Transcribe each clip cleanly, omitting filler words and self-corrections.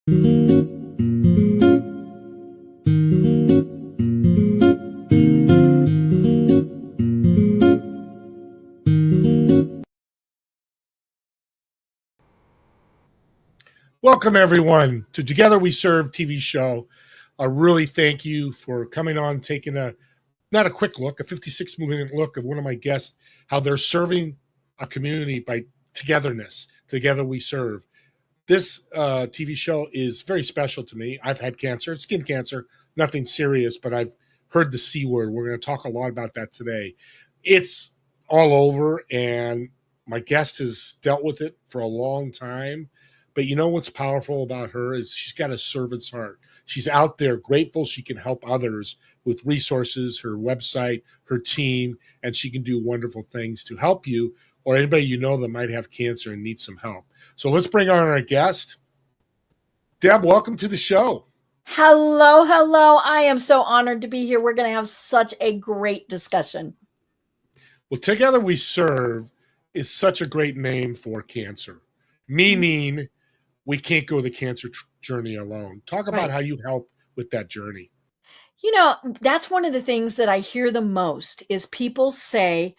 Welcome, everyone, to Together We Serve TV show. I really thank you for coming on, taking not a quick look, a 56-minute look of one of my guests, how they're serving a community by togetherness. Together We Serve. This TV show is very special to me. I've had cancer, skin cancer, nothing serious, but I've heard the C word. We're going to talk a lot about that today. It's all over, and my guest has dealt with it for a long time. But you know what's powerful about her is she's got a servant's heart. She's out there grateful she can help others with resources, her website, her team, and she can do wonderful things to help you or anybody you know that might have cancer and needs some help. So let's bring on our guest. Deb, welcome to the show. Hello, hello. I am so honored to be here. We're going to have such a great discussion. Well, Together We Serve is such a great name for cancer, meaning we can't go the cancer journey alone. Talk about how you help with that journey. You know, that's one of the things that I hear the most is people say,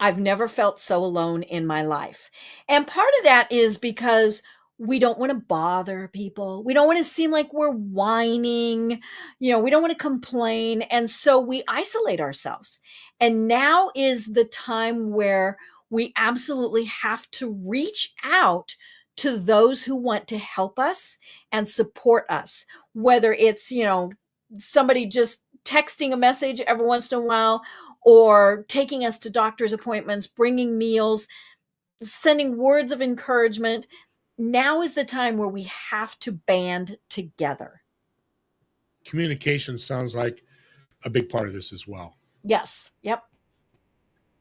I've never felt so alone in my life. And part of that is because we don't want to bother people. We don't want to seem like we're whining. You know, we don't want to complain. And so we isolate ourselves. And now is the time where we absolutely have to reach out to those who want to help us and support us, whether it's, you know, somebody just texting a message every once in a while, or taking us to doctor's appointments, bringing meals, sending words of encouragement. Now is the time where we have to band together. Communication sounds like a big part of this as well. Yes. Yep.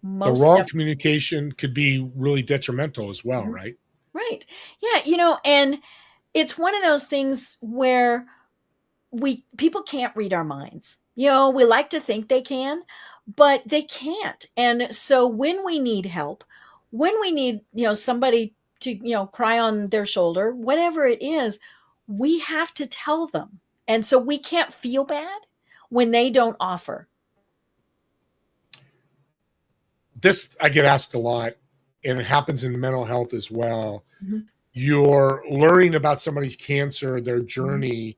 The wrong communication could be really detrimental as well, right? Right. Yeah. You know, and it's one of those things where people can't read our minds. You know, we like to think they can, but they can't. And so when we need help, when we need, you know, somebody to, you know, cry on their shoulder, whatever it is, we have to tell them. And so we can't feel bad when they don't offer. This I get asked a lot, and it happens in mental health as well. You're learning about somebody's cancer, their journey.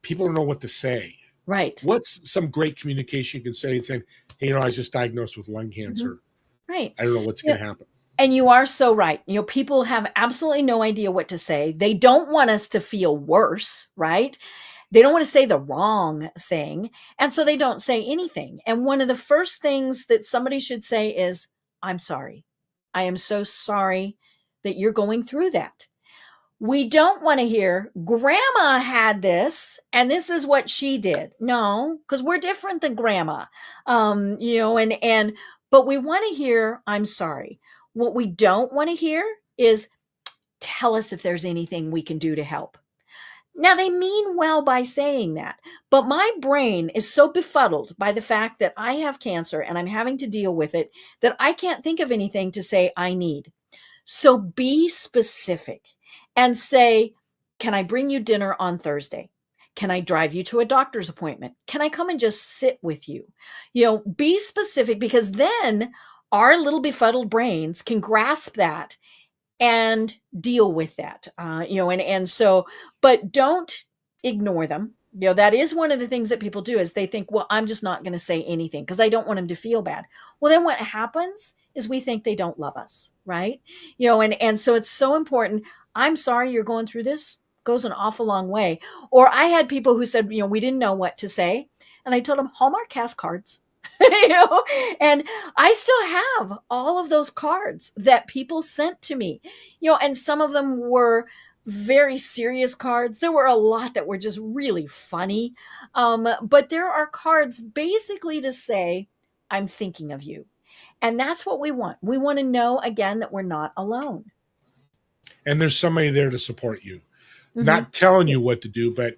People don't know what to say. Right. What's some great communication you can say and saying, hey, you know, I was just diagnosed with lung cancer. Right. I don't know what's going to happen. And you are so right. You know, people have absolutely no idea what to say. They don't want us to feel worse, right? They don't want to say the wrong thing. And so they don't say anything. And one of the first things that somebody should say is, I'm sorry. I am so sorry that you're going through that. We don't want to hear grandma had this and this is what she did. No, because we're different than grandma. You know, but we want to hear, I'm sorry. What we don't want to hear is, tell us if there's anything we can do to help. Now, they mean well by saying that, but my brain is so befuddled by the fact that I have cancer and I'm having to deal with it that I can't think of anything to say I need. So be specific and say, can I bring you dinner on Thursday? Can I drive you to a doctor's appointment? Can I come and just sit with you? You know, be specific, because then our little befuddled brains can grasp that and deal with that, you know, and so, but don't ignore them. You know, that is one of the things that people do is they think, well, I'm just not going to say anything because I don't want them to feel bad. Well, then what happens is we think they don't love us, right? You know, and so it's so important. I'm sorry you're going through this. Goes an awful long way. Or I had people who said, you know, we didn't know what to say. And I told them, Hallmark has cards. You know, and I still have all of those cards that people sent to me, you know, and some of them were very serious cards. There were a lot that were just really funny. But there are cards basically to say, I'm thinking of you. And that's what we want. We want to know, again, that we're not alone. And there's somebody there to support you, not telling you what to do, but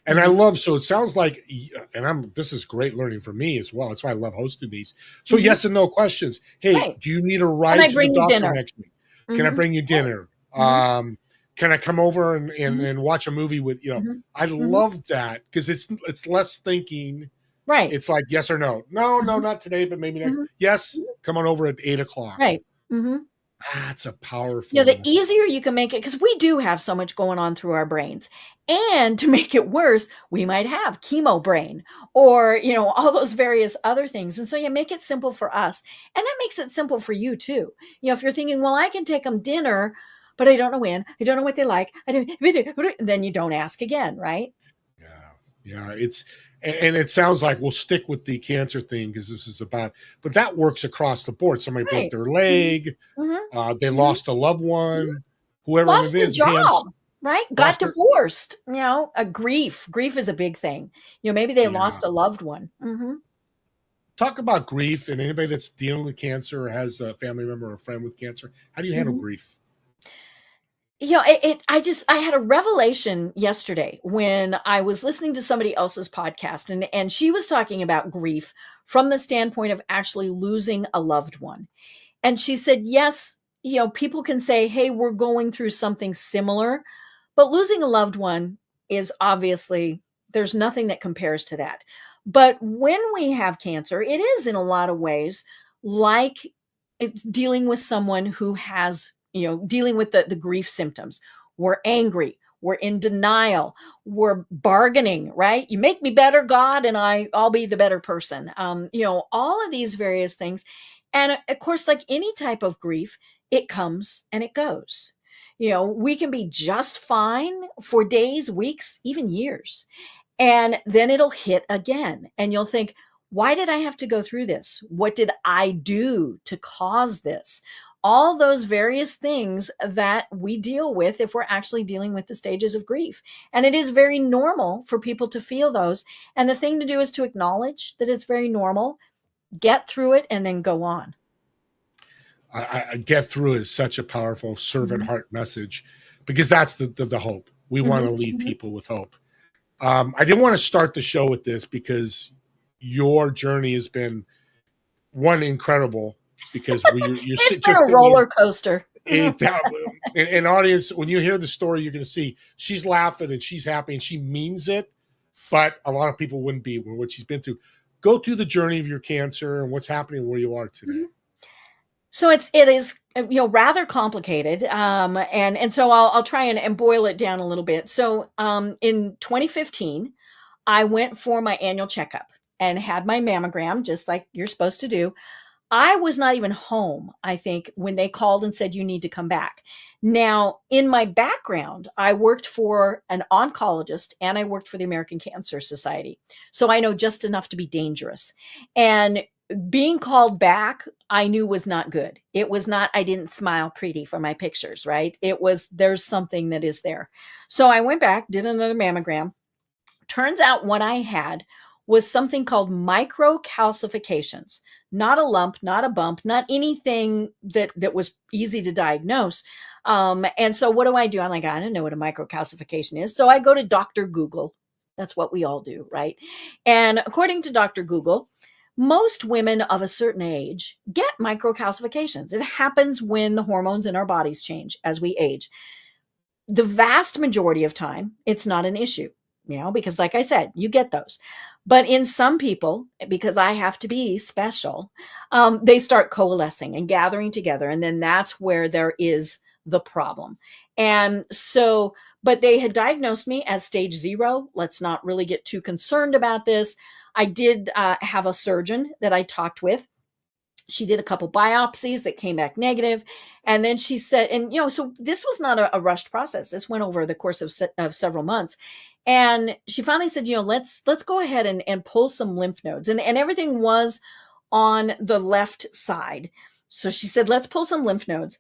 and I love, so it sounds like, and this is great learning for me as well. That's why I love hosting these. So yes and no questions. Hey, do you need a ride to the doctor next week? Can I bring you dinner? Can can I come over and Mhm. and watch a movie with, Mhm. I Mhm. love that because it's less thinking. Right. It's like yes or no. No, no, Mhm. not today, but maybe next. Mhm. Yes, Mhm. come on over at 8 o'clock. Right. Mhm. That's a The powerful. easier you can make it, because we do have so much going on through our brains. And to make it worse, we might have chemo brain or, all those various other things. And so you make it simple for us. And that makes it simple for you too. If you're thinking, well, I can take them dinner, but I don't know when, I don't know what they like. I don't, then you don't ask again, right? Yeah, yeah. And it sounds like we'll stick with the cancer thing because this is about, but that works across the board. Somebody broke Right. their Mhm. leg, Mhm. they Mhm. lost a loved Mhm. one, whoever it Lost their is, hands job, right? Got lost their. divorced, a grief. Grief is a big thing. Maybe they Yeah. lost a loved one. Mhm. Talk about grief and anybody that's dealing with cancer or has a family member or a friend with cancer. How do you handle Mhm. grief? I had a revelation yesterday when I was listening to somebody else's podcast, and she was talking about grief from the standpoint of actually losing a loved one. And she said, yes, people can say, hey, we're going through something similar, but losing a loved one is obviously, there's nothing that compares to that. But when we have cancer, it is in a lot of ways like it's dealing with someone who has, dealing with the grief symptoms. We're angry. We're in denial. We're bargaining, right? You make me better, God, and I'll be the better person. All of these various things. And of course, like any type of grief, it comes and it goes. We can be just fine for days, weeks, even years. And then it'll hit again. And you'll think, why did I have to go through this? What did I do to cause this? All those various things that we deal with if we're actually dealing with the stages of grief. And it is very normal for people to feel those. And the thing to do is to acknowledge that it's very normal, get through it, and then go on. I get through is such a powerful servant Mhm. heart message because that's the hope. We want to Mhm. leave Mhm. people with hope. I didn't want to start the show with this because your journey has been one incredible because It's been just a sitting here. roller coaster. And audience, when you hear the story, you're going to see she's laughing and she's happy and she means it. But a lot of people wouldn't be with what she's been through. Go through the journey of your cancer and what's happening where you are today. Mhm. So it is rather complicated, and so I'll try and boil it down a little bit. So in 2015, I went for my annual checkup and had my mammogram, just like you're supposed to do. I was not even home, I think, when they called and said, you need to come back. Now, in my background, I worked for an oncologist and I worked for the American Cancer Society. So I know just enough to be dangerous. And being called back, I knew was not good. It was not, I didn't smile pretty for my pictures, right? It was, there's something that is there. So I went back, did another mammogram. Turns out what I had was something called microcalcifications, not a lump, not a bump, not anything that was easy to diagnose. And so what do? I'm like, I don't know what a microcalcification is. So I go to Dr. Google. That's what we all do, right? And according to Dr. Google, most women of a certain age get microcalcifications. It happens when the hormones in our bodies change as we age. The vast majority of time, it's not an issue, because like I said, you get those. But in some people, because I have to be special, they start coalescing and gathering together. And then that's where there is the problem. And so, but they had diagnosed me as stage 0. Let's not really get too concerned about this. I did have a surgeon that I talked with. She did a couple biopsies that came back negative. And then she said, and so this was not a rushed process. This went over the course of several months. And she finally said, let's go ahead and pull some lymph nodes. And everything was on the left side. So she said, let's pull some lymph nodes.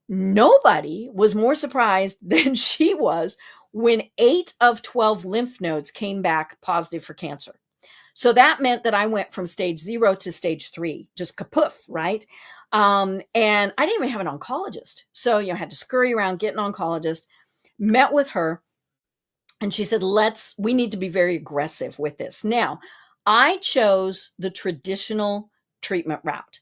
Nobody was more surprised than she was when 8 of 12 lymph nodes came back positive for cancer. So that meant that I went from stage 0 to stage 3, just kapoof, right? And I didn't even have an oncologist. So, I had to scurry around, get an oncologist, met with her, and she said, we need to be very aggressive with this. Now, I chose the traditional treatment route.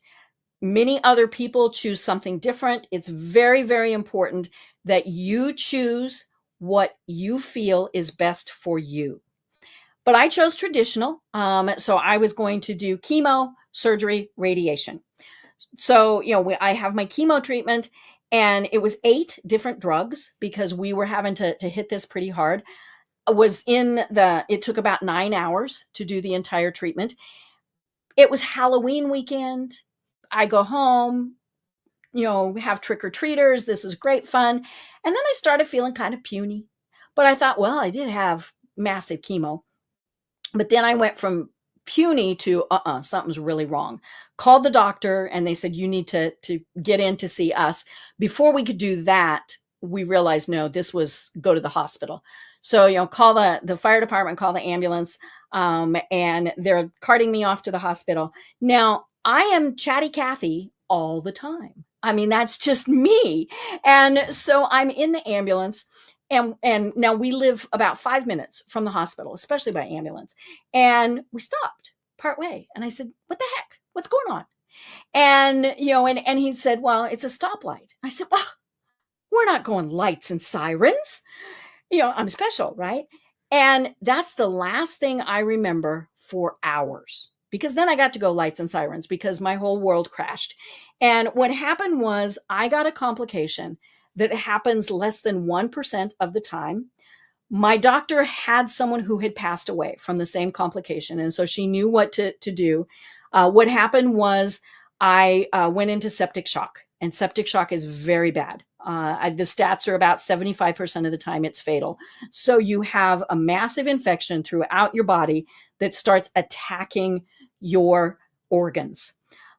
Many other people choose something different. It's very, very important that you choose what you feel is best for you. But I chose traditional. So I was going to do chemo, surgery, radiation. So, I have my chemo treatment, and it was 8 different drugs because we were having to hit this pretty hard. It took about 9 hours to do the entire treatment. It was Halloween weekend. I go home, have trick-or-treaters. This is great fun. And then I started feeling kind of puny. But I thought, well, I did have massive chemo. But then I went from puny to something's really wrong. Called the doctor, and they said, you need to get in to see us. Before we could do that, we realized, no, this was go to the hospital. So, call the fire department, call the ambulance, and they're carting me off to the hospital. Now, I am chatty Cathy all the time. I mean, that's just me. And so I'm in the ambulance, and now we live about 5 minutes from the hospital, especially by ambulance. And we stopped partway, and I said, what the heck? What's going on? And, and he said, well, it's a stoplight. I said, well, we're not going lights and sirens. I'm special, right? And that's the last thing I remember for hours, because then I got to go lights and sirens because my whole world crashed. And what happened was I got a complication that happens less than 1% of the time. My doctor had someone who had passed away from the same complication, and so she knew what to do. What happened was I went into septic shock, and septic shock is very bad. The stats are about 75% of the time it's fatal. So you have a massive infection throughout your body that starts attacking your organs.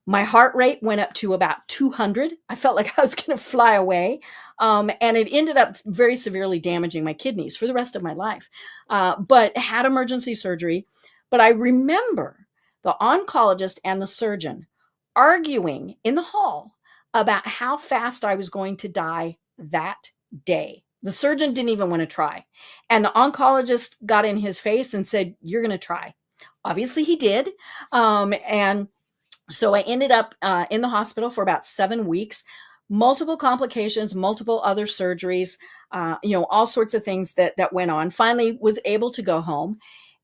My heart rate went up to about 200. I felt like I was going to fly away. And it ended up very severely damaging my kidneys for the rest of my life. But had emergency surgery. But I remember the oncologist and the surgeon arguing in the hall about how fast I was going to die that day. The surgeon didn't even want to try. And the oncologist got in his face and said, you're going to try. Obviously he did. And so I ended up in the hospital for about 7 weeks, multiple complications, multiple other surgeries, all sorts of things that went on. Finally was able to go home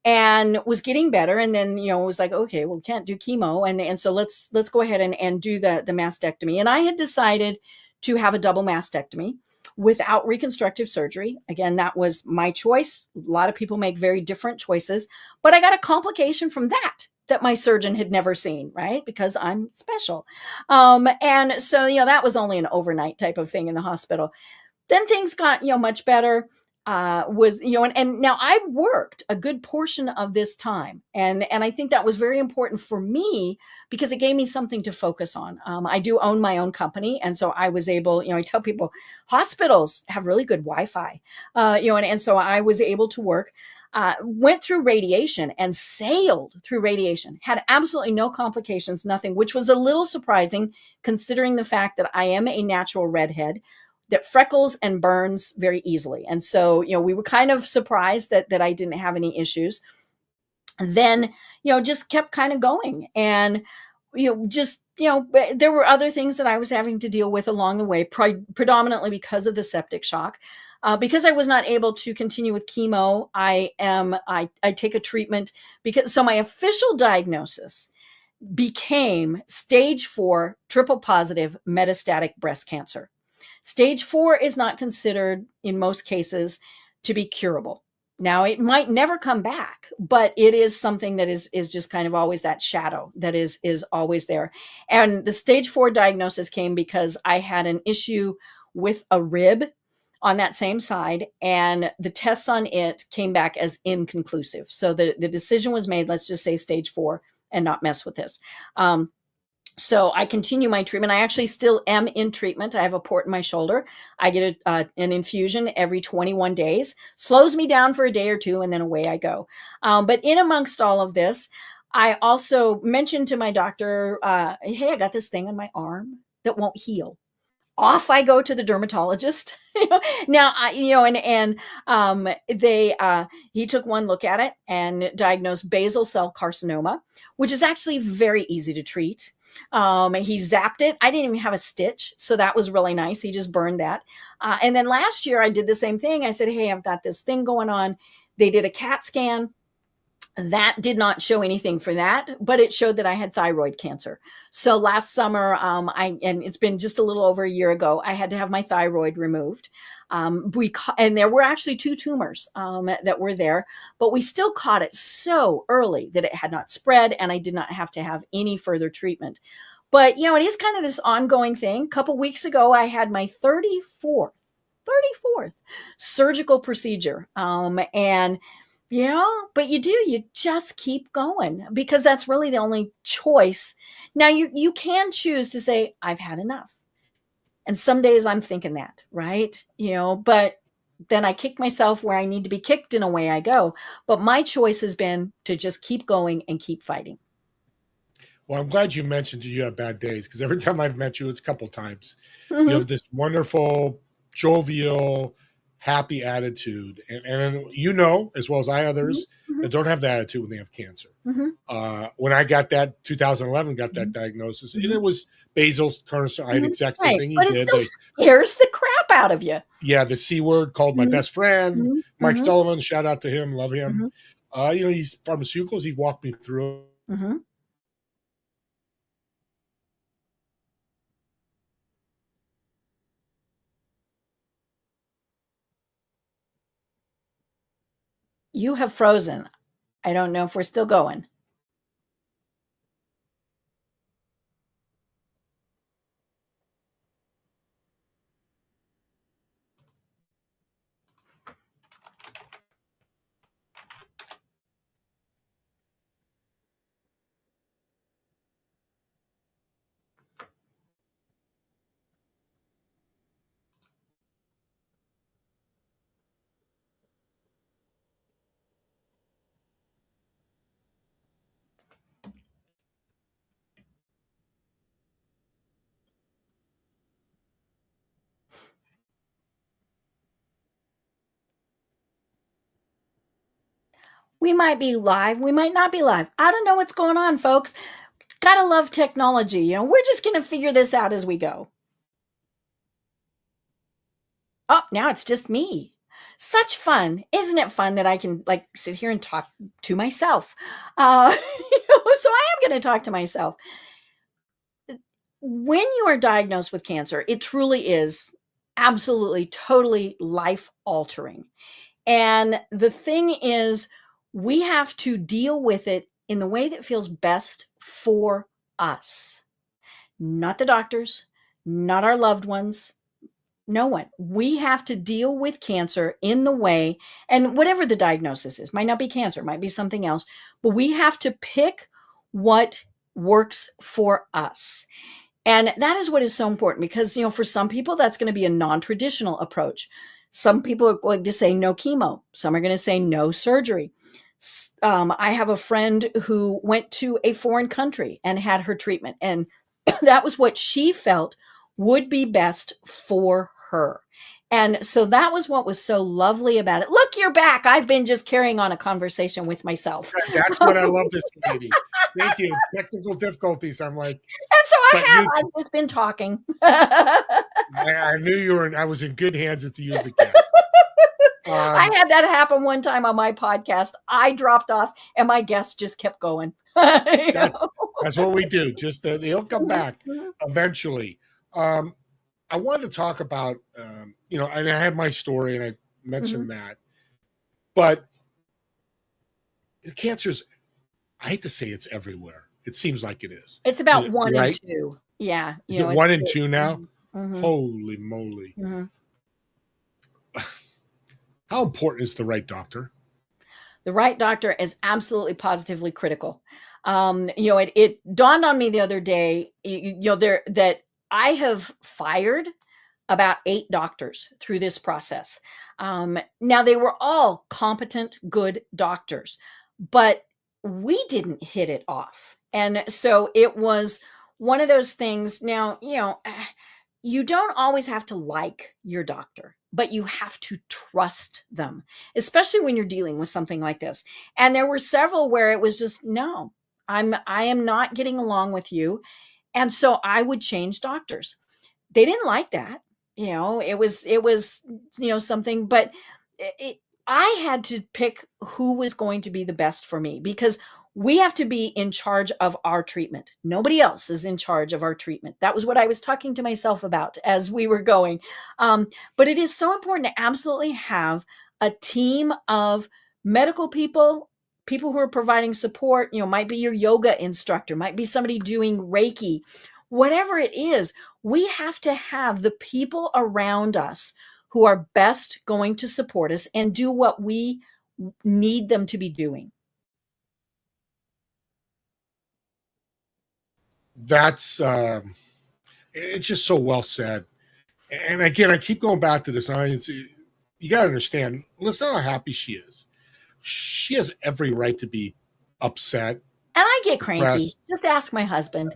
and was getting better. And then, was like, okay, well, can't do chemo. And so let's go ahead and do the mastectomy. And I had decided to have a double mastectomy without reconstructive surgery. Again, that was my choice. A lot of people make very different choices, but I got a complication from that my surgeon had never seen, right? Because I'm special. And so, that was only an overnight type of thing in the hospital. Then things got, much better. And now I worked a good portion of this time. And I think that was very important for me because it gave me something to focus on. I do own my own company. And so I was able, I tell people hospitals have really good Wi-Fi, and so I was able to work. Went through radiation and sailed through radiation, had absolutely no complications, nothing, which was a little surprising considering the fact that I am a natural redhead that freckles and burns very easily. And so, we were kind of surprised that I didn't have any issues. And then, just kept kind of going. And, there were other things that I was having to deal with along the way, predominantly because of the septic shock. Because I was not able to continue with chemo, I take a treatment so my official diagnosis became stage 4 triple positive metastatic breast cancer. Stage 4 is not considered in most cases to be curable. Now it might never come back, but it is something that is just kind of always that shadow that is always there. And the stage 4 diagnosis came because I had an issue with a rib on that same side, and the tests on it came back as inconclusive. So the decision was made, let's just say stage 4 and not mess with this. So I continue my treatment. I actually still am in treatment. I have a port in my shoulder. I get an infusion every 21 days, slows me down for a day or two, and then away I go. But in amongst all of this, I also mentioned to my doctor, hey, I got this thing on my arm that won't heal. off I go to the dermatologist. Now, he took one look at it and diagnosed basal cell carcinoma, which is actually very easy to treat. He zapped it. I didn't even have a stitch, so that was really nice. He just burned that. And then last year I did the same thing. I said, hey, I've got this thing going on. They did a CAT scan. That did not show anything for that, but it showed that I had thyroid cancer. So last summer, and it's been just a little over a year ago, I had to have my thyroid removed. And there were actually 2 tumors that were there, but we still caught it so early that it had not spread, and I did not have to have any further treatment. But, it is kind of this ongoing thing. A couple weeks ago, I had my 34th surgical procedure. But you just keep going, because that's really the only choice. Now you can choose to say, I've had enough. And some days I'm thinking that, right? But then I kick myself where I need to be kicked, and away I go. But my choice has been to just keep going and keep fighting. Well, I'm glad you mentioned you have bad days, because every time I've met you, it's a couple times. You have this wonderful, jovial, happy attitude. And as well as others that don't have the attitude when they have cancer. When I got that 2011, got that diagnosis, and it was basal carcinoma, exact same thing you did. But it still scares the crap out of you. Yeah, the C word, called my best friend, Mike Sullivan, shout out to him, love him. He's pharmaceuticals, he walked me through. You have frozen. I don't know if we're still going. We might be live. We might not be live. I don't know what's going on, folks. Gotta love technology. We're just going to figure this out as we go. Oh, now it's just me. Such fun. Isn't it fun that I can sit here and talk to myself? So I am going to talk to myself. When you are diagnosed with cancer, it truly is absolutely, totally life altering. And the thing is, we have to deal with it in the way that feels best for us. Not the doctors, not our loved ones, no one. We have to deal with cancer in the way, and whatever the diagnosis is, might not be cancer, might be something else, but we have to pick what works for us. And that is what is so important, because, for some people, that's going to be a non-traditional approach. Some people are going to say no chemo. Some are going to say no surgery. I have a friend who went to a foreign country and had her treatment, and that was what she felt would be best for her. And so that was what was so lovely about it. Look, you're back. I've been just carrying on a conversation with myself. That's what I love this lady. Thank you. Technical difficulties. I'm like. And so I've just been talking. I knew I was in good hands as you as a guest. I had that happen one time on my podcast. I dropped off and my guest just kept going. That's what we do. Just they'll come back eventually. I wanted to talk about, and I had my story and I mentioned that, but cancer's, I hate to say it's everywhere. It seems like it is. It's about 1 and 2. Yeah. Is it 1 and 2 now? Holy moly. How important is the right doctor? The right doctor is absolutely positively critical. It dawned on me the other day, that I have fired about 8 doctors through this process. Now, they were all competent, good doctors, but we didn't hit it off. And so it was one of those things. Now, you don't always have to like your doctor, but you have to trust them, especially when you're dealing with something like this. And there were several where it was just, no, I am not getting along with you. And so I would change doctors. They didn't like that. It was something, but I had to pick who was going to be the best for me, because we have to be in charge of our treatment. Nobody else is in charge of our treatment. That was what I was talking to myself about as we were going. But it is so important to absolutely have a team of medical people, people who are providing support. Might be your yoga instructor, might be somebody doing Reiki, whatever it is. We have to have the people around us who are best going to support us and do what we need them to be doing. That's it's just so well said. And again, I keep going back to this audience. You got to understand, listen how happy she is. She has every right to be upset. And I get cranky. Depressed. Just ask my husband.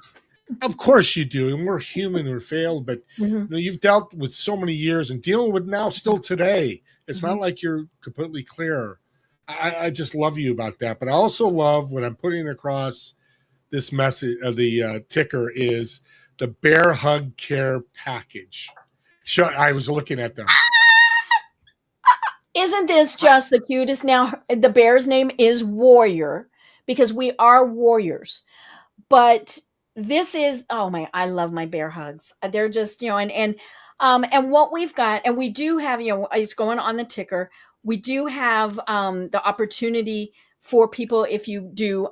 Of course you do. And we're human or failed, but you've dealt with so many years and dealing with now still today. It's not like you're completely clear. I just love you about that. But I also love when I'm putting across this message, the ticker is the Bear Hug Care Package. I was looking at them. Isn't this just the cutest? Now, the bear's name is Warrior because we are warriors. But this is, I love my bear hugs. They're just, and what we've got, and we do have, it's going on the ticker. We do have the opportunity for people, if you do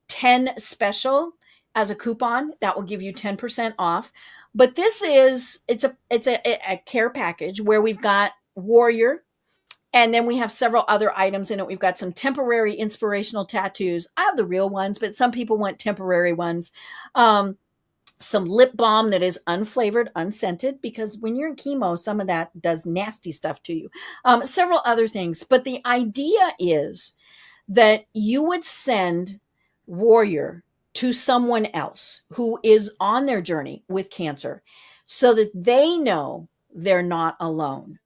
10 special as a coupon, that will give you 10% off. But this is, it's a care package where we've got Warrior, and then we have several other items in it. We've got some temporary inspirational tattoos. I have the real ones, but some people want temporary ones. Some lip balm that is unflavored, unscented, because when you're in chemo, some of that does nasty stuff to you. Several other things. But the idea is that you would send Warrior to someone else who is on their journey with cancer so that they know they're not alone.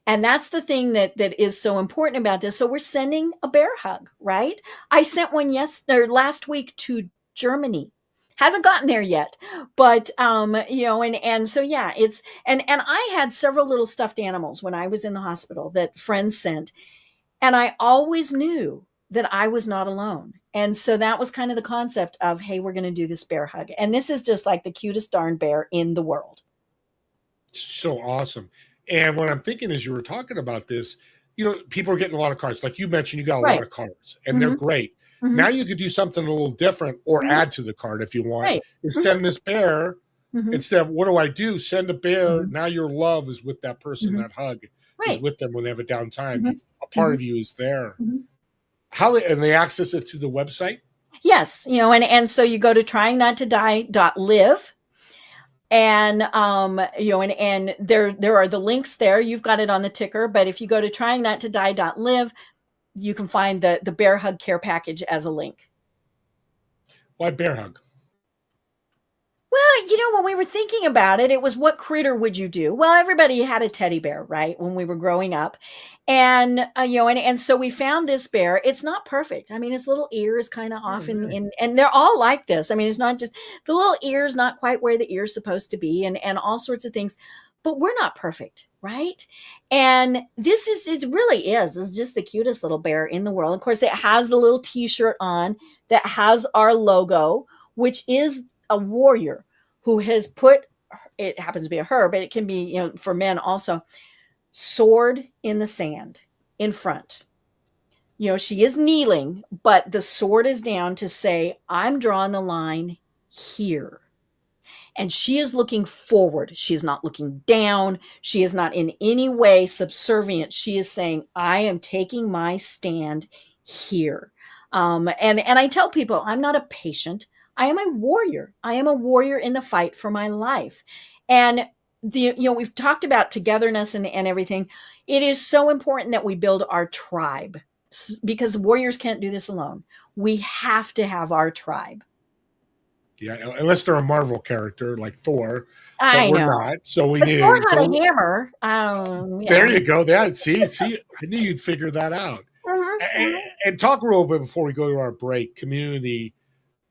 And that's the thing that is so important about this. So we're sending a bear hug, right? I sent one last week to Germany. Hasn't gotten there yet, but and so yeah, it's and I had several little stuffed animals when I was in the hospital that friends sent, and I always knew that I was not alone. And so that was kind of the concept of, hey, we're going to do this bear hug, and this is just like the cutest darn bear in the world. So awesome. And what I'm thinking as you were talking about this, people are getting a lot of cards. Like you mentioned, you got a lot of cards, and they're great. Now you could do something a little different or add to the card if you want. Is send this bear instead of what do I do? Send a bear. Now your love is with that person. That hug is with them when they have a downtime. A part of you is there. And they access it through the website? Yes. And so you go to tryingnottodie.LIVE. And, and there are the links there. You've got it on the ticker, but if you go to tryingnottodie.live, you can find the Bear Hug Care Package as a link. Why Bear Hug? Well, when we were thinking about it, it was what critter would you do? Well, everybody had a teddy bear, right? When we were growing up. And, and so we found this bear. It's not perfect. I mean, his little ear is kind of off and they're all like this. I mean, it's not just the little ear's not quite where the ear's supposed to be and all sorts of things, but we're not perfect. Right. And it really is. It's just the cutest little bear in the world. Of course, it has the little t-shirt on that has our logo, which is a warrior who has put, it happens to be a her, but it can be, for men also, sword in the sand in front. She is kneeling, but the sword is down to say, I'm drawing the line here. And she is looking forward. She is not looking down. She is not in any way subservient. She is saying, I am taking my stand here. And I tell people, I'm not a patient. I am a warrior. I am a warrior in the fight for my life. And we've talked about togetherness and everything. It is so important that we build our tribe because warriors can't do this alone. We have to have our tribe. Yeah, unless they're a Marvel character like Thor, but I we're know. not. So we But Thor need. had a So hammer. there Yeah. you go. That see, I knew you'd figure that out. Mhm, And, mhm, and talk a little bit before we go to our break. Community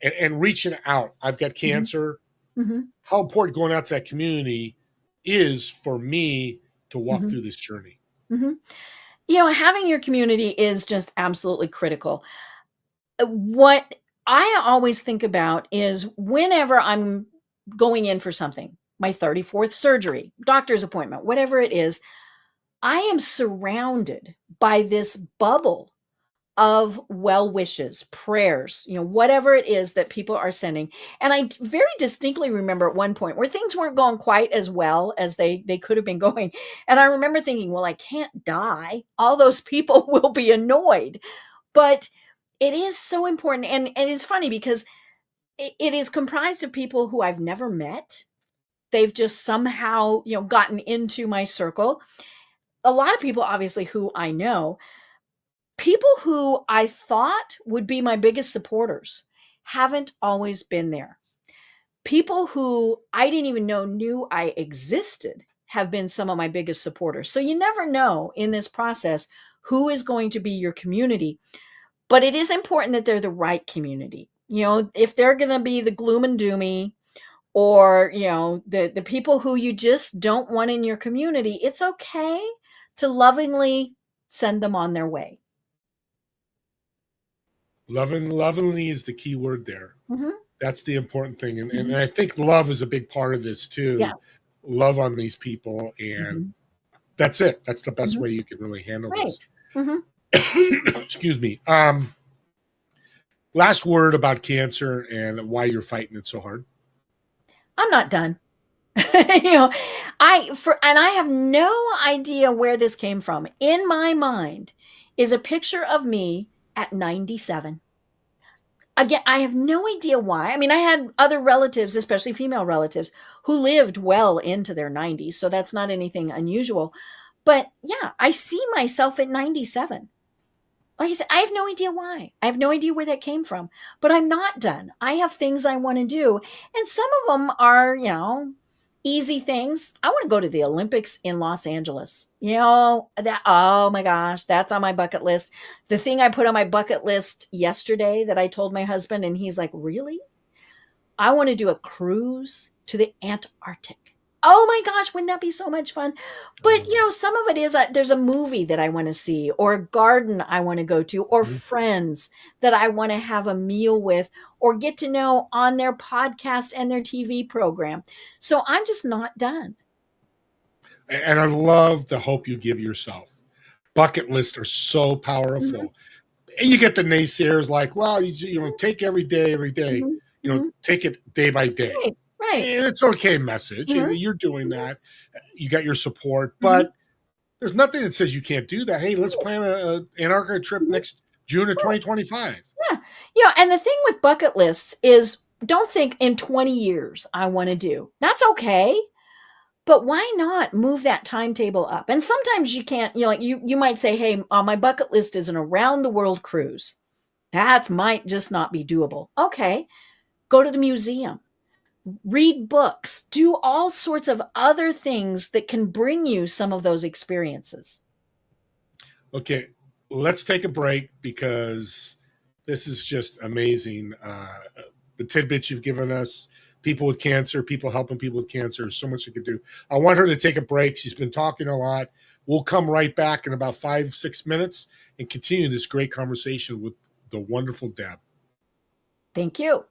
and reaching out. I've got mhm, cancer. mhm, How important going out to that community is for me to walk mhm, through this journey. mhm. Having your community is just absolutely critical. What I always think about is whenever I'm going in for something, my 34th surgery, doctor's appointment, whatever it is, I am surrounded by this bubble of well wishes, prayers, whatever it is that people are sending. And I very distinctly remember at one point where things weren't going quite as well as they could have been going. And I remember thinking, well, I can't die. All those people will be annoyed. But it is so important. And it's funny because it is comprised of people who I've never met. They've just somehow, gotten into my circle. A lot of people, obviously, who I know, people who I thought would be my biggest supporters haven't always been there. People who I didn't even know knew I existed have been some of my biggest supporters. So you never know in this process who is going to be your community, but it is important that they're the right community. If they're going to be the gloom and doomy, or the people who you just don't want in your community, it's okay to lovingly send them on their way. Lovingly is the key word there. Mhm. That's the important thing. And Mhm. I think love is a big part of this too. Yes. Love on these people. And Mhm. that's it. That's the best Mhm. way you can really handle Right. this. Mhm. Excuse me. Last word about cancer and why you're fighting it so hard. I'm not done. you know, I have no idea where this came from. In my mind is a picture of me at 97. Again, I have no idea why. I mean, I had other relatives, especially female relatives, who lived well into their 90s, so that's not anything unusual. But yeah, I see myself at 97. Like I said, I have no idea why. I have no idea where that came from, but I'm not done. I have things I want to do. And some of them are, easy things. I want to go to the Olympics in Los Angeles. Oh my gosh, that's on my bucket list. The thing I put on my bucket list yesterday that I told my husband, and he's like, really? I want to do a cruise to the Antarctic. Oh my gosh, wouldn't that be so much fun? But some of it is there's a movie that I want to see, or a garden I want to go to, or Mhm. friends that I want to have a meal with, or get to know on their podcast and their TV program. So I'm just not done. And I love the hope you give yourself. Bucket lists are so Mhm, powerful. And you get the naysayers like, well, take every day, mhm, mhm. take it day by day. Right, right. And it's okay message. Mhm, You're doing mhm, that. You got your support, mhm. but there's nothing that says you can't do that. Hey, let's Right, plan a Antarctica trip mhm, next June of right. 2025. Yeah. And the thing with bucket lists is don't think in 20 years I want to do. That's okay. But why not move that timetable up? And sometimes you can't, like you might say, hey, on my bucket list is an around the world cruise. That might just not be doable. Okay. Go to the museum, read books, do all sorts of other things that can bring you some of those experiences. Okay, let's take a break because this is just amazing. The tidbits you've given us, people with cancer, people helping people with cancer, so much you could do. I want her to take a break. She's been talking a lot. We'll come right back in about 5-6 minutes and continue this great conversation with the wonderful Deb. Thank you.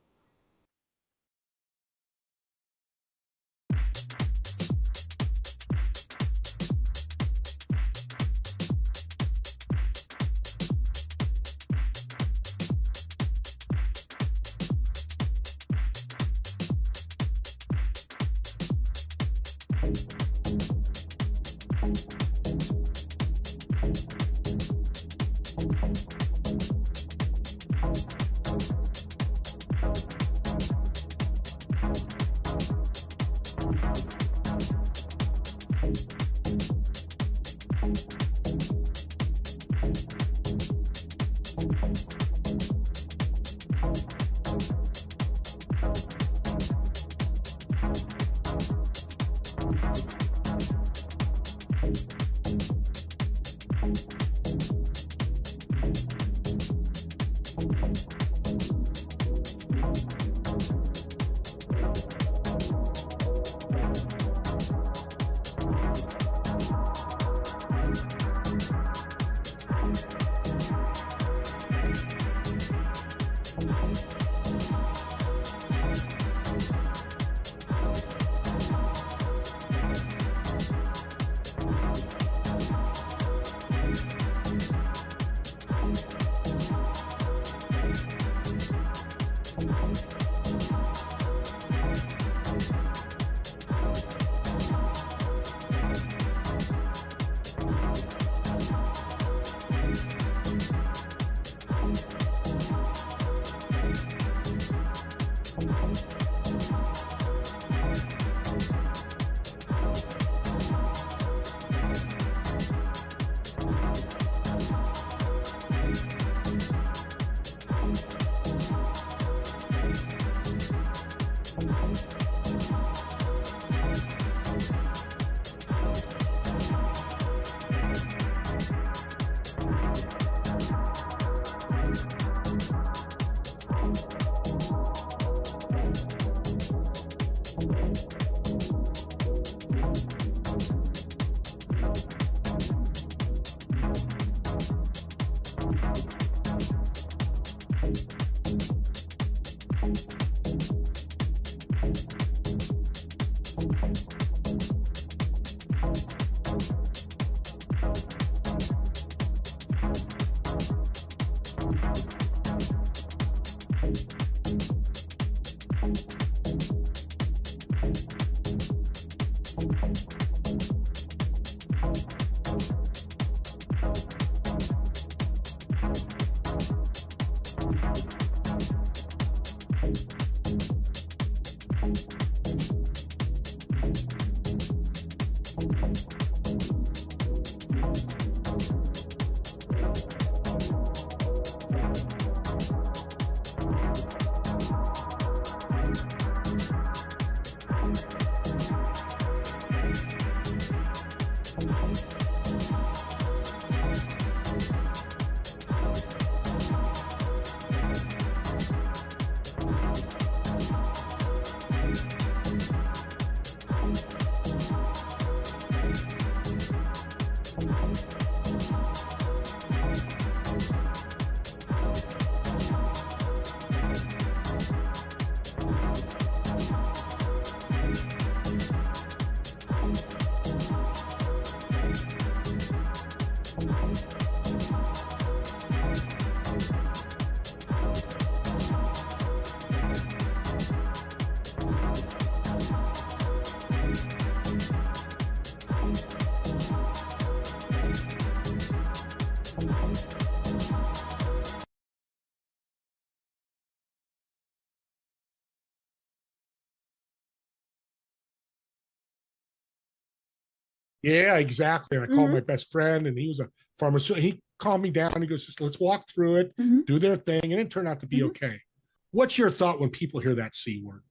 Yeah, exactly. And I called my best friend, and he was a pharmacist. He calmed me down. He goes, "Just let's walk through it, do their thing," and it turned out to be okay. What's your thought when people hear that C word?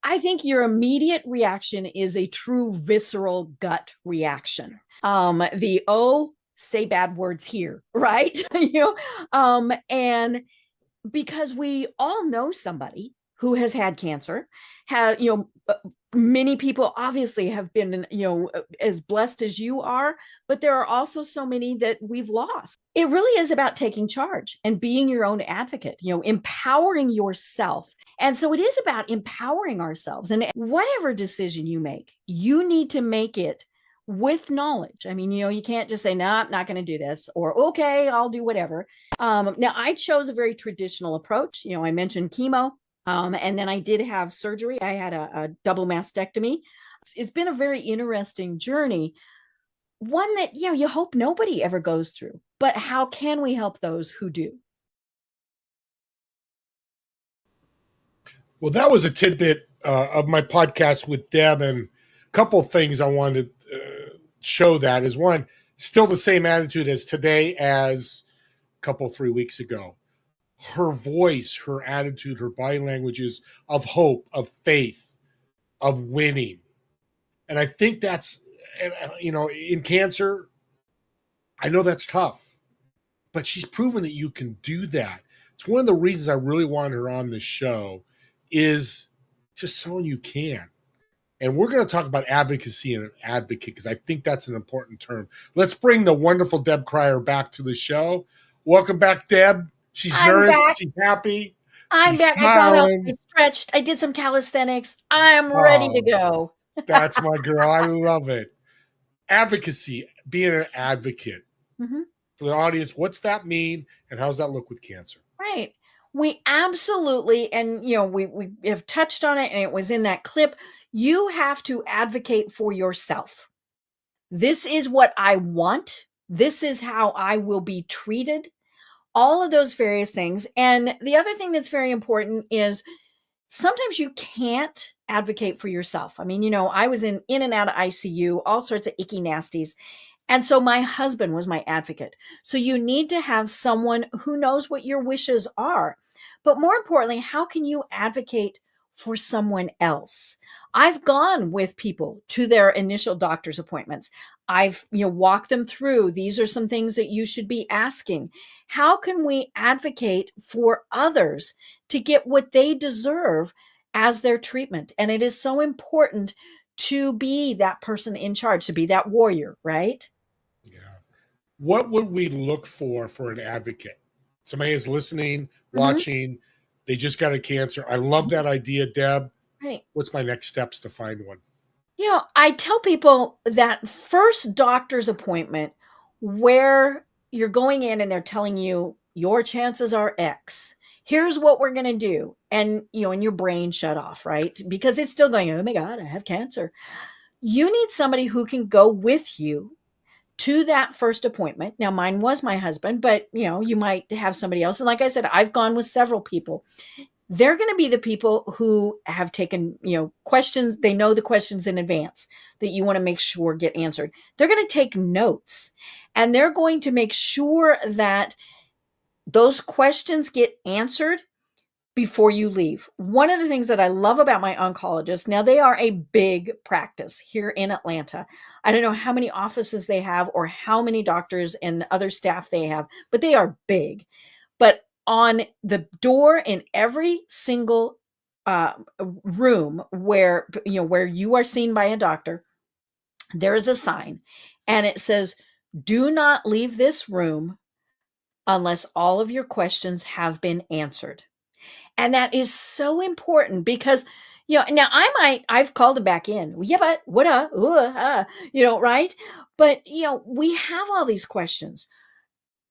I think your immediate reaction is a true visceral gut reaction. The oh, say bad words here, right? And because we all know somebody who has had cancer, many people obviously have been, as blessed as you are, but there are also so many that we've lost. It really is about taking charge and being your own advocate, empowering yourself. And so it is about empowering ourselves. And whatever decision you make, you need to make it with knowledge. I mean, you can't just say, no, I'm not going to do this, or, okay, I'll do whatever. Now, I chose a very traditional approach. I mentioned chemo. And then I did have surgery. I had a double mastectomy. It's been a very interesting journey, one that, you hope nobody ever goes through. But how can we help those who do? Well, that was a tidbit of my podcast with Deb, and a couple of things I wanted to show that is one, still the same attitude as today as a couple, 3 weeks ago. Her voice, her attitude, her body languages of hope, of faith, of winning. And I think that's, you know, in cancer, I know that's tough, but she's proven that you can do that. It's one of the reasons I really wanted her on this show is just showing you can. And we're going to talk about advocacy and an advocate because I think that's an important term. Let's bring the wonderful Deb Krier back to the show. Welcome back, Deb. She's I'm nourished. back. She's happy. I'm She's back. I got up. I smiling. stretched. I did some calisthenics. I'm ready to Oh, go. that's my girl. I love it. Advocacy, being an advocate. Mhm. For the audience, what's that mean and how does that look with cancer? Right. We absolutely, and we have touched on it, and it was in that clip. You have to advocate for yourself. This is what I want. This is how I will be treated. All of those various things. And the other thing that's very important is sometimes you can't advocate for yourself. I mean, I was in and out of ICU, all sorts of icky nasties. And so my husband was my advocate. So you need to have someone who knows what your wishes are. But more importantly, how can you advocate for someone else? I've gone with people to their initial doctor's appointments. I've, walked them through. These are some things that you should be asking. How can we advocate for others to get what they deserve as their treatment? And it is so important to be that person in charge, to be that warrior, right? Yeah. What would we look for an advocate? Somebody is listening, Mhm. watching, they just got a cancer. I love that idea, Deb. Right. What's my next steps to find one? I tell people that first doctor's appointment where you're going in and they're telling you your chances are X. Here's what we're going to do. And, and your brain shut off, right? Because it's still going, oh my God, I have cancer. You need somebody who can go with you to that first appointment. Now, mine was my husband, but, you might have somebody else. And like I said, I've gone with several people. They're going to be the people who have taken, questions. They know the questions in advance that you want to make sure get answered. They're going to take notes and they're going to make sure that those questions get answered before you leave. One of the things that I love about my oncologists, now they are a big practice here in Atlanta. I don't know how many offices they have or how many doctors and other staff they have, but they are big. But on the door in every single room where you are seen by a doctor, there is a sign and it says, "Do not leave this room unless all of your questions have been answered." And that is so important because, now I've called him back in. Yeah, but what, right? But, we have all these questions.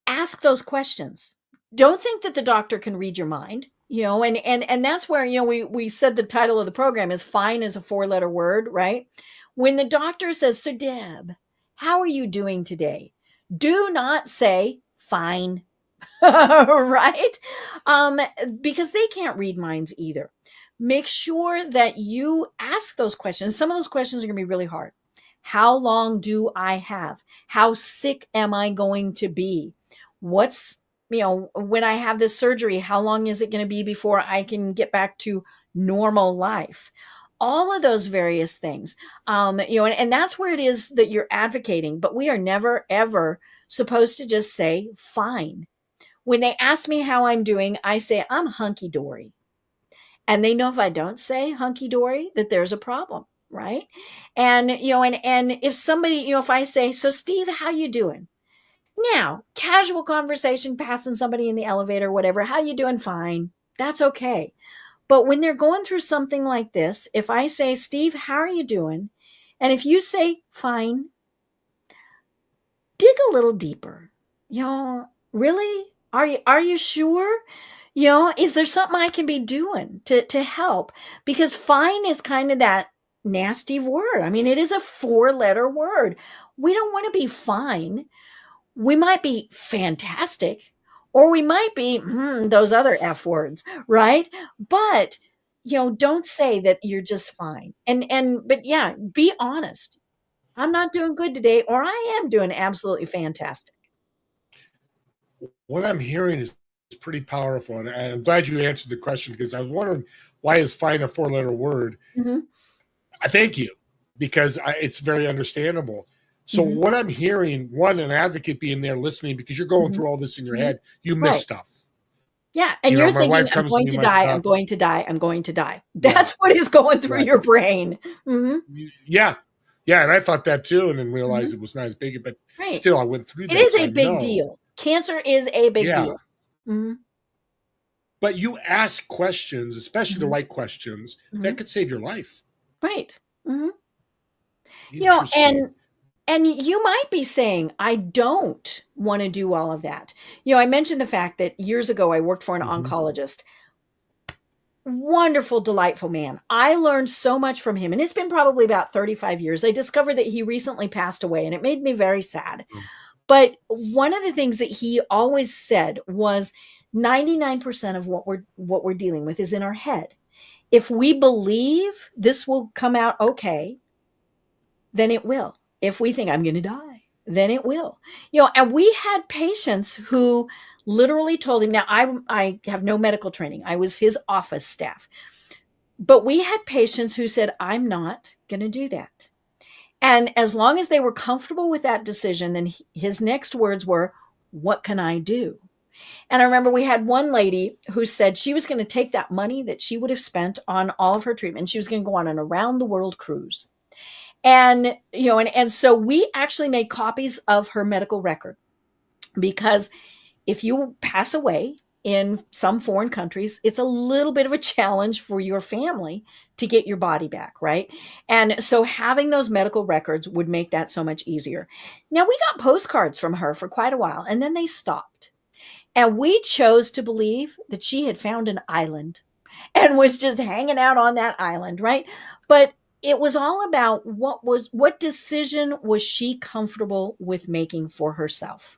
Ask those questions. Don't think that the doctor can read your mind, and that's where, we said the title of the program is fine as a 4-letter word, right? When the doctor says, "So Deb, how are you doing today?" Do not say fine. Right? Because they can't read minds either. Make sure that you ask those questions. Some of those questions are going to be really hard. How long do I have? How sick am I going to be? What's, when I have this surgery, how long is it going to be before I can get back to normal life? All of those various things. And that's where it is that you're advocating, but we are never, ever supposed to just say fine. When they ask me how I'm doing, I say I'm hunky dory. And they know if I don't say hunky dory, that there's a problem, right? And and if somebody, if I say, "So Steve, how you doing?" Now, casual conversation, passing somebody in the elevator, whatever, "How you doing?" Fine. That's okay. But when they're going through something like this, if I say, "Steve, how are you doing?" And if you say fine, dig a little deeper. Really? Are you sure? Is there something I can be doing to help? Because fine is kind of that nasty word. I mean, it is a 4-letter word. We don't want to be fine. We might be fantastic, or we might be those other F words, right? But don't say that you're just fine. But yeah, be honest. I'm not doing good today, or I am doing absolutely fantastic. What I'm hearing is pretty powerful. And I'm glad you answered the question because I was wondering why is fine a 4-letter word? Mhm. I thank you. because it's very understandable. So Mhm. what I'm hearing, one, an advocate being there listening, because you're going Mhm. through all this in your Mhm. head, you miss Right. stuff. Yeah, and You know, you're my thinking, wife "I'm comes to going me to die, I'm myself. going to die, I'm going to die." Yeah, That's what is going through right. your brain. Mhm. Yeah. Yeah. And I thought that too, and then realized Mhm. it was not as big, but Right. still I went through It that. is So a I big know. deal. Cancer is a big Yeah. deal. Mhm. But you ask questions, especially the Mhm. right questions, that Mhm. could save your life. Right. Mhm. You know, Interesting. and you might be saying, "I don't wanna do all of that." I mentioned the fact that years ago, I worked for an Mhm. oncologist. Wonderful, delightful man. I learned so much from him, and it's been probably about 35 years. I discovered that he recently passed away, and it made me very sad. Mm. But one of the things that he always said was 99% of what we're dealing with is in our head. If we believe this will come out okay, then it will. If we think I'm going to die, then it will. And we had patients who literally told him, now I have no medical training. I was his office staff. But we had patients who said, I'm not going to do that. And as long as they were comfortable with that decision, then his next words were, what can I do? And I remember we had one lady who said she was going to take that money that she would have spent on all of her treatment. She was going to go on an around the world cruise. And so we actually made copies of her medical record, because if you pass away in some foreign countries, it's a little bit of a challenge for your family to get your body back, right? And so having those medical records would make that so much easier. Now, we got postcards from her for quite a while, and then they stopped. And we chose to believe that she had found an island and was just hanging out on that island, right? But it was all about what decision was she comfortable with making for herself.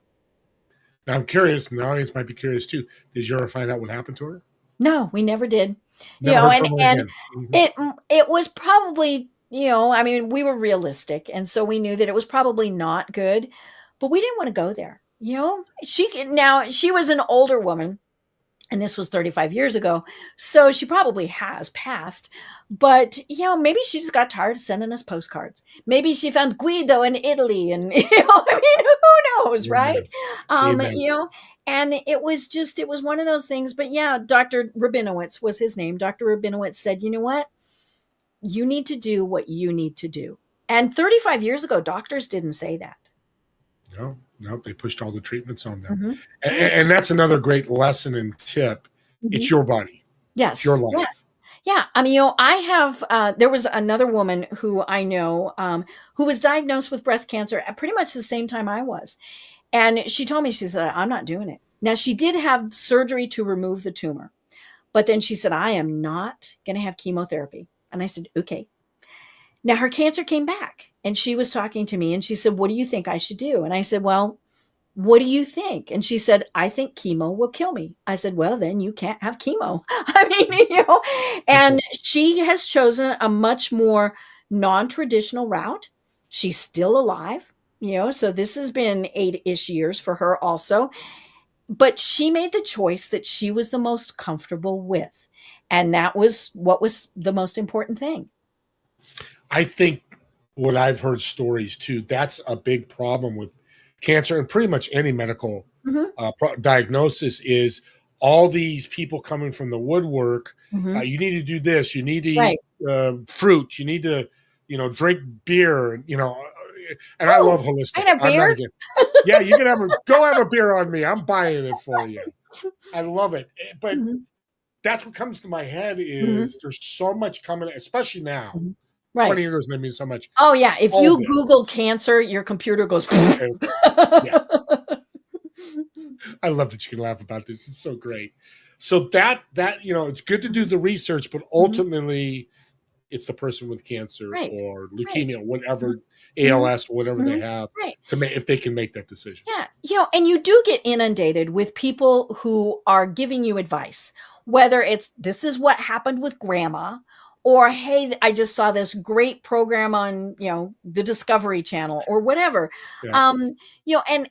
Now I'm curious, and the audience might be curious too. Did you ever find out what happened to her? No, we never did. Never heard And from her and again. Mhm. it was probably, I mean, we were realistic, and so we knew that it was probably not good, but we didn't want to go there. She was an older woman, and this was 35 years ago, so she probably has passed. But maybe she just got tired of sending us postcards. Maybe she found Guido in Italy, and I mean, who knows, right? Amen. um Amen. you know and it was one of those things. But yeah, Dr. Rabinowitz was his name. Dr. Rabinowitz said, you know what, you need to do what you need to do. And 35 years ago, doctors didn't say that. No, no, they pushed all the treatments on them. Hmm. And, Right. and that's another great lesson and tip. Hmm. It's your body. It's your Yes. Yeah. life. Yeah, I mean, I have. There was another woman who I know, who was diagnosed with breast cancer at pretty much the same time I was, and she told me, she said, "I'm not doing it." Now, she did have surgery to remove the tumor, but then she said, "I am not going to have chemotherapy." And I said, "Okay." Now her cancer came back, and she was talking to me, and she said, "What do you think I should do?" And I said, "Well, what do you think?" And she said, "I think chemo will kill me." I said, "Well, then you can't have chemo." I mean, and Simple. she has chosen a much more non-traditional route. She's still alive, so this has been 8-ish years for her also. But she made the choice that she was the most comfortable with. And that was what was the most important thing. I think what I've heard stories too, that's a big problem with cancer and pretty much any medical Hmm. diagnosis is all these people coming from the woodwork. Hmm. You need to do this. You need to Right. eat fruit. You need to, drink beer. And I Oh, love I holistic. had a I'm not beer. again. Yeah, you can go have a beer on me. I'm buying it for you. I love it. But Hmm. that's what comes to my head Hmm. is there's so much coming, especially now. Hmm. 20 Right. years and means so much. Oh, yeah, if All you Google this. cancer, your computer goes. And yeah, I love that you can laugh about this. It's so great. So that it's good to do Mhm, the research, but mhm. ultimately it's the person with cancer Right, or right. leukemia, Mhm, whatever mhm, ALS, whatever they mhm. have, Right. to make if they can make that decision. Yeah, and you do get inundated with people who are giving you advice, whether it's, "This is what happened with grandma," or, "Hey, I just saw this great program on, the Discovery Channel," or whatever. Yeah. Um,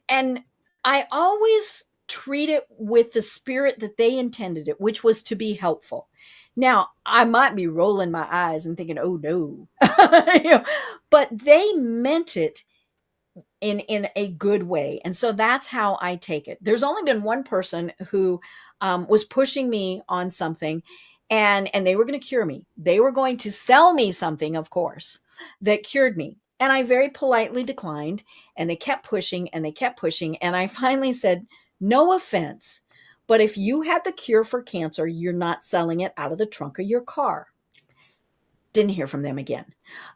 and I always treat it with the spirit that they intended it, which was to be helpful. Now, I might be rolling my eyes and thinking, "Oh no," you know, but they meant it in a good way. And so that's how I take it. There's only been one person who was pushing me on something, and they were going to cure me. They were going to sell me something, of course, that cured me. And I very politely declined, and they kept pushing and they kept pushing. And I finally said, no offense, but if you had the cure for cancer, you're not selling it out of the trunk of your car. Didn't hear from them again.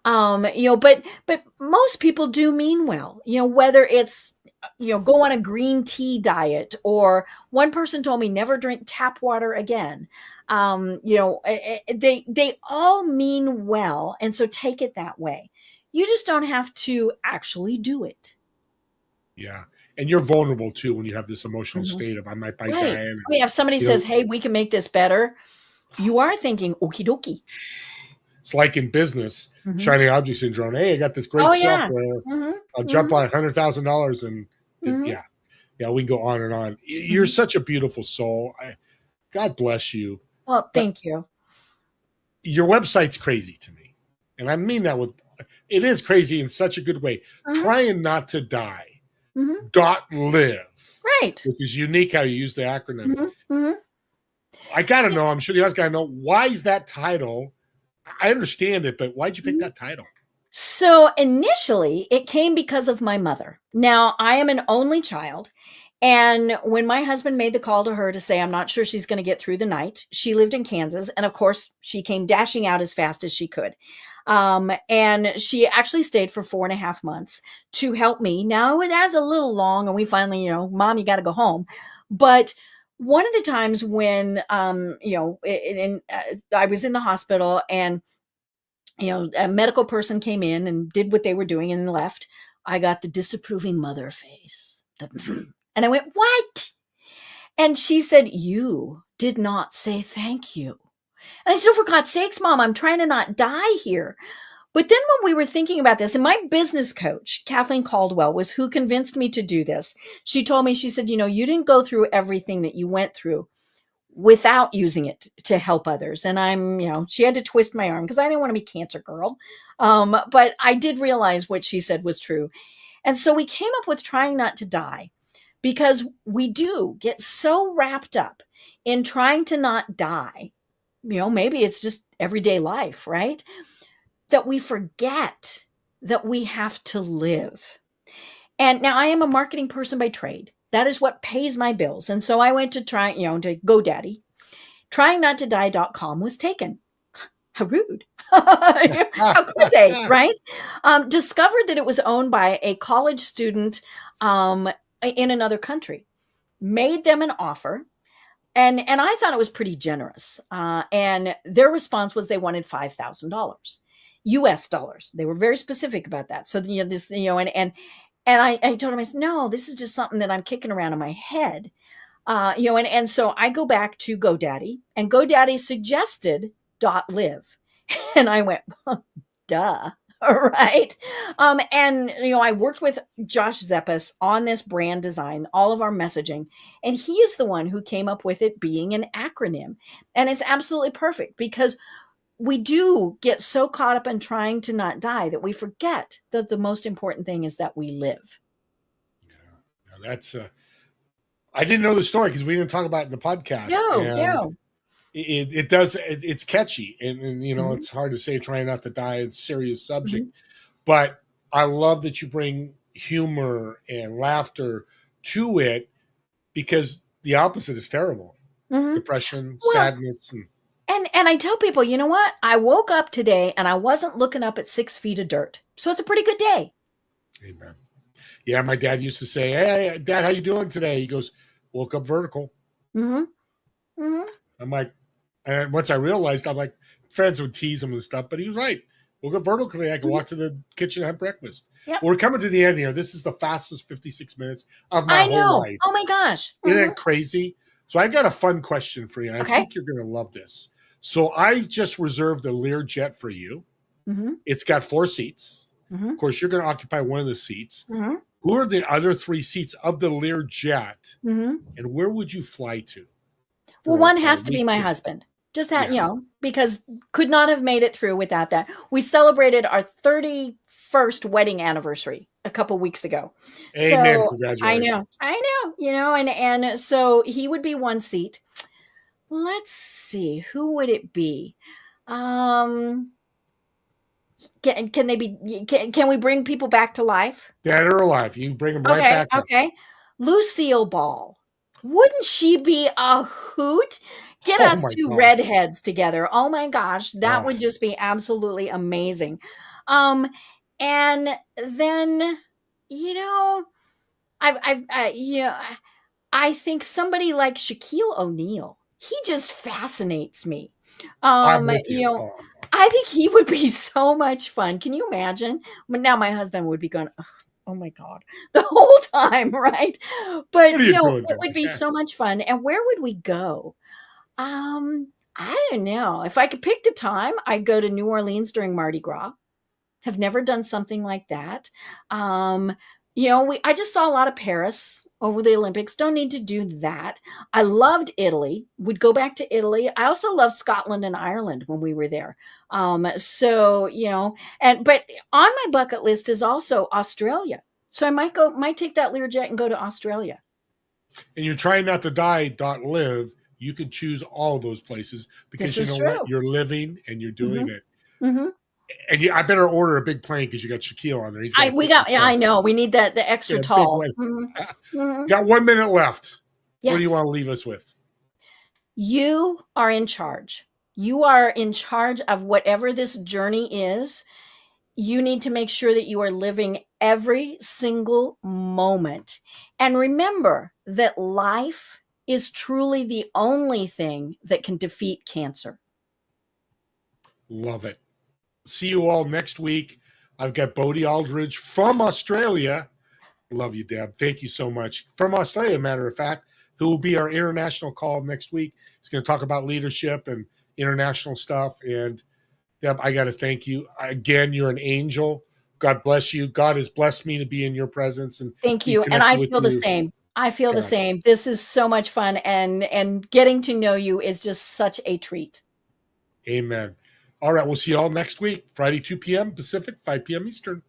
But most people do mean well, whether it's, go on a green tea diet, or one person told me never drink tap water again. They all mean well. And so take it that way. You just don't have to actually do it. Yeah. And you're vulnerable too when you have this emotional state of I might be dying. If somebody says, hey, we can make this better, you are thinking, okie dokie. It's like in business, shiny object syndrome. Hey, I got this great software. I'll jump on $100,000 and we can go on and on. You're such a beautiful soul. God bless you. Well, thank you. Your website's crazy to me. And I mean that it is crazy in such a good way. Trying not to die. .live. Right. Which is unique how you use the acronym. I got to know, I'm sure the audience got to know, why is that title? I understand it, but why'd you pick that title? So initially, it came because of my mother. Now, I am an only child. And when my husband made the call to her to say, I'm not sure she's going to get through the night, she lived in Kansas. And of course, she came dashing out as fast as she could. And she actually stayed for 4.5 months to help me. Now, it was a little long, and we finally, Mom, you got to go home. But one of the times when, I was in the hospital, and, a medical person came in and did what they were doing and left, I got the disapproving mother face. And I went, what? And she said, you did not say thank you. And I said, oh, for God's sakes, Mom, I'm trying to not die here. But then when we were thinking about this, and my business coach, Kathleen Caldwell, was who convinced me to do this. She told me, she said, you didn't go through everything that you went through without using it to help others. And she had to twist my arm because I didn't want to be cancer girl. But I did realize what she said was true. And so we came up with Trying Not to Die, because we do get so wrapped up in trying to not die. Maybe it's just everyday life, right? That we forget that we have to live. And now I am a marketing person by trade. That is what pays my bills. And so I went to to GoDaddy. Tryingnottodie.com was taken. How rude. How could they, right? Discovered that it was owned by a college student in another country. Made them an offer. And I thought it was pretty generous. And their response was they wanted $5,000 US dollars. They were very specific about that. So, and I told him, I said, no, this is just something that I'm kicking around in my head. And so I go back to GoDaddy, and GoDaddy suggested .live. And I went, well, duh. All right. I worked with Josh Zeppes on this brand design, all of our messaging, and he is the one who came up with it being an acronym. And it's absolutely perfect, because we do get so caught up in trying to not die that we forget that the most important thing is that we live. Yeah, that's I didn't know the story because we didn't talk about it in the podcast. No. It's catchy, and it's hard to say trying not to die. It's a serious subject, but I love that you bring humor and laughter to it, because the opposite is terrible. Depression, sadness, and I tell people, you know what? I woke up today and I wasn't looking up at 6 feet of dirt. So it's a pretty good day. Amen. Yeah, my dad used to say, hey, Dad, how you doing today? He goes, woke up vertical. I'm like, and once I realized, I'm like, friends would tease him and stuff, but he was right. Woke up vertical today. I could walk to the kitchen and have breakfast. Yep. We're coming to the end here. This is the fastest 56 minutes of my whole life. Oh my gosh. Isn't that crazy? So I got a fun question for you. And I think you're going to love this. So I just reserved a Learjet for you. It's got 4 seats. Of course, you're going to occupy one of the seats. Who are the other 3 seats of the Learjet? And where would you fly to? Well, one has to be my husband. Just had, because could not have made it through without that. We celebrated our 31st wedding anniversary a couple weeks ago. Amen. So Congratulations. I know, and so he would be one seat. Let's see, who would it be? Can they be? Can we bring people back to life? Dead or alive, you bring them right back up. Okay. Lucille Ball. Wouldn't she be a hoot? Get us my two gosh. redheads together. Oh my gosh, that Oh. would just be absolutely amazing. And then I think somebody like Shaquille O'Neal. He just fascinates me. I'm with you. Oh. I think he would be so much fun. Can you imagine? But now my husband would be going, oh my God, the whole time, right? But it would be so much fun. And where would we go? I don't know. If I could pick the time, I'd go to New Orleans during Mardi Gras. Have never done something like that. I just saw a lot of Paris over the Olympics. Don't need to do that. I loved Italy. Would go back to Italy. I also loved Scotland and Ireland when we were there. But on my bucket list is also Australia. So I might take that Learjet and go to Australia. And you're trying not to die.live. You can choose all those places because what? You're living and you're doing it. Mm-hmm. And I better order a big plane because you got Shaquille on there. I know. We need the extra tall. Got 1 minute left. Yes. What do you want to leave us with? You are in charge. You are in charge of whatever this journey is. You need to make sure that you are living every single moment. And remember that life is truly the only thing that can defeat cancer. Love it. See you all next week. I've got Bodie Aldridge from Australia. Love you, Deb. Thank you so much. From Australia, matter of fact, who will be our international call next week. He's going to talk about leadership and international stuff. And Deb, I got to thank you. Again, you're an angel. God bless you. God has blessed me to be in your presence. And thank you. And I feel the same. I feel the same. This is so much fun. And getting to know you is just such a treat. Amen. All right. We'll see you all next week, Friday, 2 p.m. Pacific, 5 p.m. Eastern.